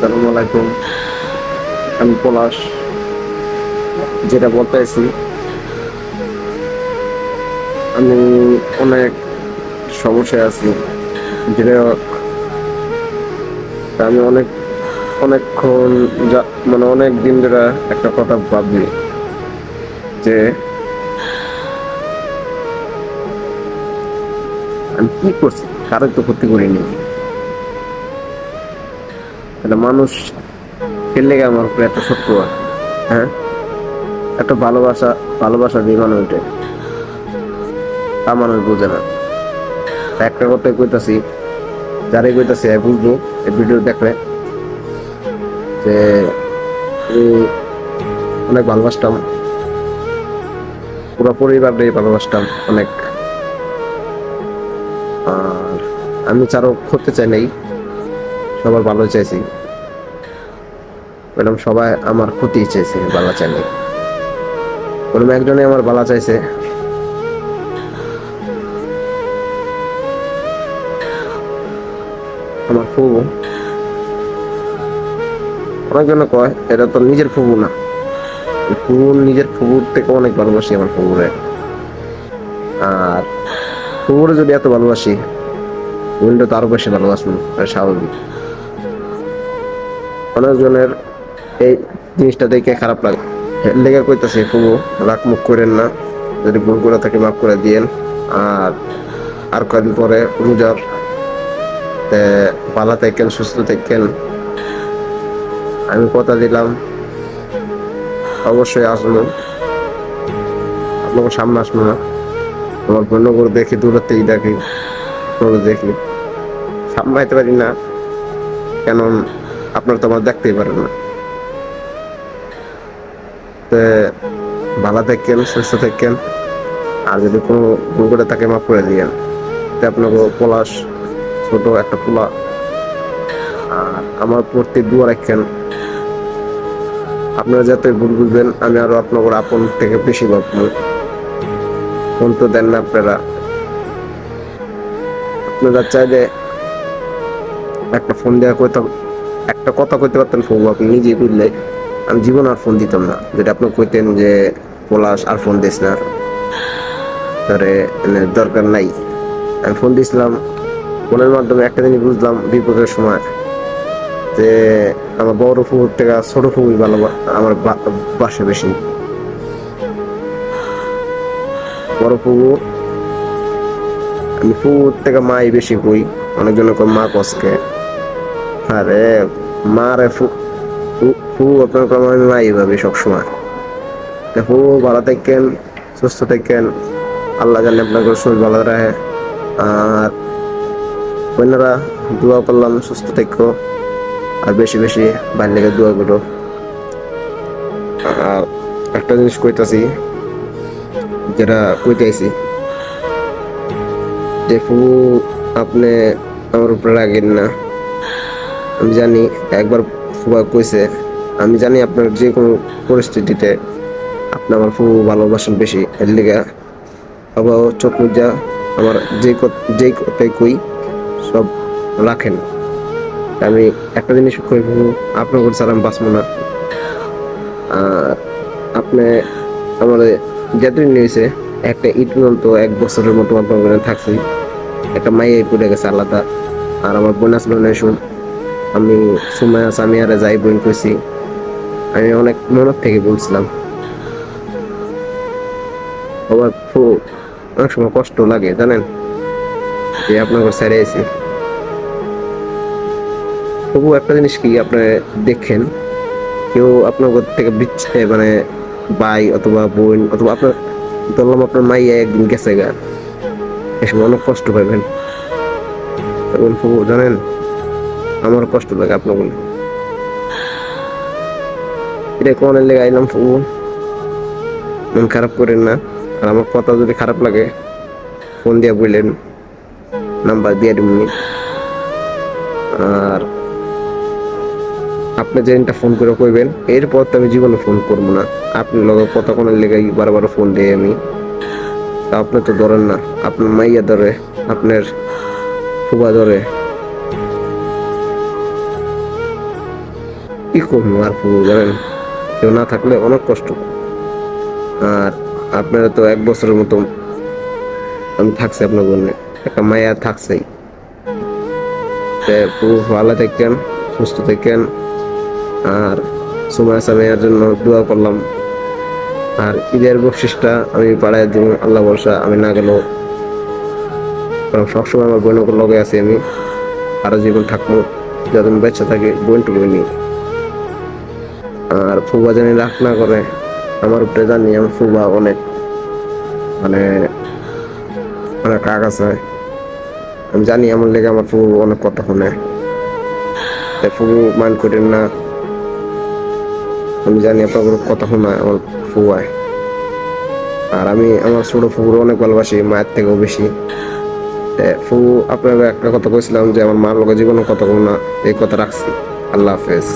আসসালামু আলাইকুম। আমি পলাশ। যেটা বলতেছি, আমি অনেক সমস্যায় আছি। যেটা আমি অনেকক্ষণ মানে অনেক দিন ধরে একটা কথা ভাবি যে আমি কি করছি, কারোর তো ক্ষতি করিনি। তাহলে মানুষ ফেললে আমার উপরে এত শত্রু হয়। হ্যাঁ, এত ভালোবাসা ভালোবাসা দিয়ে মানুষ ওঠে, তা মানুষ বোঝে না। একটা কথাই কইতাছি, যারাই কইতাছি বুঝবো এই ভিডিও দেখলে, যে আমি অনেক ভালোবাসতাম, পুরো পরিবারটাই ভালোবাসতাম অনেক। আর আমি কারো করতে চাই নাই, সবার ভালো চাইছি। ম্যাডাম সবাই আমার ক্ষতি চাইছে, ভালো চাই নাই। বললাম একজনে আমার ভালো চাইছে, আমার ফুবু। অনেকজনে কয় এটা তো নিজের ফুবু না। ফুবু নিজের ফুবুর থেকে অনেক ভালোবাসি আমার ফুবুরে। আর ফুবুরে যদি এত ভালোবাসি, উইন্ডো তো আরো বেশি ভালোবাসবো, এটা স্বাভাবিক। অনেকজনের এই জিনিসটা দেখে খারাপ লাগে, লেগে কইতাছি ফুবু রাগ মুখ করেন না, যদি ভুল করে থাকে মাফ করে দিয়েন। আর আর কয়েকদিন পরে রোজার, ভালো থাকেন, সুস্থ থাকেন। আমি কথা দিলাম অবশ্যই আসবো, আপনাকে সামনে আসবো না। আমার বন্যগর দেখি, দূরের থেকে দেখি, দেখি সামনে আইতে পারি না, কেন আপনার তো আমার দেখতেই পারেন না। ভালো থাকেন, সুস্থ থাকেন। আর যদি কোনো ভুল করে তাকে মাফ করে দিয়েন। আপনাকে পলাশ ছোট একটা পোলা। আর আমার প্রতি দোয়া রাখেন, আপনারা যাতে ভুল বুঝবেন, আমি আরো আপনার আপন থেকে বেশি ভাববো। ফোন তো দেন না আপনারা। আপনারা চাইলে একটা ফোন দেওয়া কইতে, একটা কথা কইতে পারতেন ফোন, আপনি নিজেই বুঝলে আমি জীবন আর ফোন দিতাম না। যেটা আপনি কইতেন যে পলাশ আর ফোন দিস না, তারে দরকার নাই। আমি ফোন দিছিলাম, ফোনের মাধ্যমে একটা জিনিস বুঝলাম বিপদের সময়, যে আমার বড় ফুকুর থেকে ছোট ফুকুই ভালো, আমার বাসে বেশি। বড় ফুকু, আমি ফুকুর থেকে মাই বেশি কই। অনেকজনে কয় মা কসকে, আরে মা রে ফু আপনার কম, আমি মাই ভাবি সবসময়। ফু ভালো থাকেন, সুস্থ থাকেন, আল্লাহ জানে আপনাকে শরীর ভালো রাখে। আর অন্যরা দোয়া করলাম সুস্থ থাকো, আর বেশি বেশি বাইরে লেগে দোয়া করো। আর একটা জিনিস কইতাছি, যেটা কইতেছি, যে ফুবু আপনি আমার উপরে রাগেন না। আমি জানি একবার ফুবা কইছে, আমি জানি আপনার যে কোনো পরিস্থিতিতে আপনি আমার ফুবু ভালোবাসেন বেশি, এর লিগা বাবা চোখ মুজা আমার যেই কথাই কই সব রাখেন। আমি একটা জিনিস কইব, আপনার করে সালাম বাঁচবো না। আর আপনি আমার যেদিন নিয়েছে একটা ইট তো 1 বছরের মতো আপনার ওখানে থাকছি, একটা মাইয়াই পড়ে গেছে আলাদা। আর আমার বোন আসলো না শুন, আমি সুমায়া সামিয়ারে যাই বোন কইছি। আমি অনেক মনের থেকে বলছিলাম, আবার অনেক সময় কষ্ট লাগে জানেন, যে আপনাকে ছেড়ে আছি। তবু একটা জিনিস কি আপনি দেখেন, কেউ আপনার থেকে মানে ভাই অথবা বোন অথবা আপনার ধরলাম আপনার মাইয়া একদিন গেছে গা, এসব অনেক কষ্ট পাবেন। এবং জানেন আমার কষ্ট লাগে আপনার বলে, এটা কোন লেগে আইলাম ফুবু, মন খারাপ করেন না। আর আমার কথা যদি খারাপ লাগে ফোন দিয়ে বললেন, নাম্বার দিয়ে দিবনি। আর আপনি যেদিনটা ফোন করে কইবেন, এরপর তো আমি জীবনে ফোন করবো না। আপনি লগে কথা কোনো লেগাই বারবার ফোন দিয়ে আমি, তা আপনি তো ধরেন না, আপনার মাইয়া ধরে, আপনার ফুবা ধরে। কি করবো আর ফুবু জানেন, কেউ না থাকলে অনেক কষ্ট। আর আপনারা তো 1 বছরের মতো আমি থাকছি আপনার জন্য, একটা মায়া থাকছেই। ফুবু ভালো থাকেন, সুস্থ থাকেন। আর সুমাইয়া মেয়ের জন্য দোয়া করলাম। আর ঈদের বকশিসটা আমি পাড়ায় দিব, আল্লাহ ভরসা আমি না গেলেও, কারণ সবসময় আমার বোনের লগে আছি আমি, সারা জীবন থাকবো যতদিন বেঁচে থাকি বোনটুকু নিয়ে। আর ফুবা জানি রাগ না করে আমার উপরে, জানি আমার ফুবা অনেক মানে অনেক রাগ আছে। আমি জানি আমার লেগে আমার ফুবু অনেক কথা শুনে, তাই ফুবু মাইন্ড করেন না। আমি জানি আপনার কোনো কথা শোনায় আমার ফুয়ায়। আর আমি আমার ছোট ফুবুর অনেক ভালোবাসি, মায়ের থেকেও বেশি। ফুবু আপনাকে একটা কথা কইছিলাম যে আমার মার লগে জীবনে কথা বলবো না, এই কথা রাখছি। আল্লাহ হাফেজ।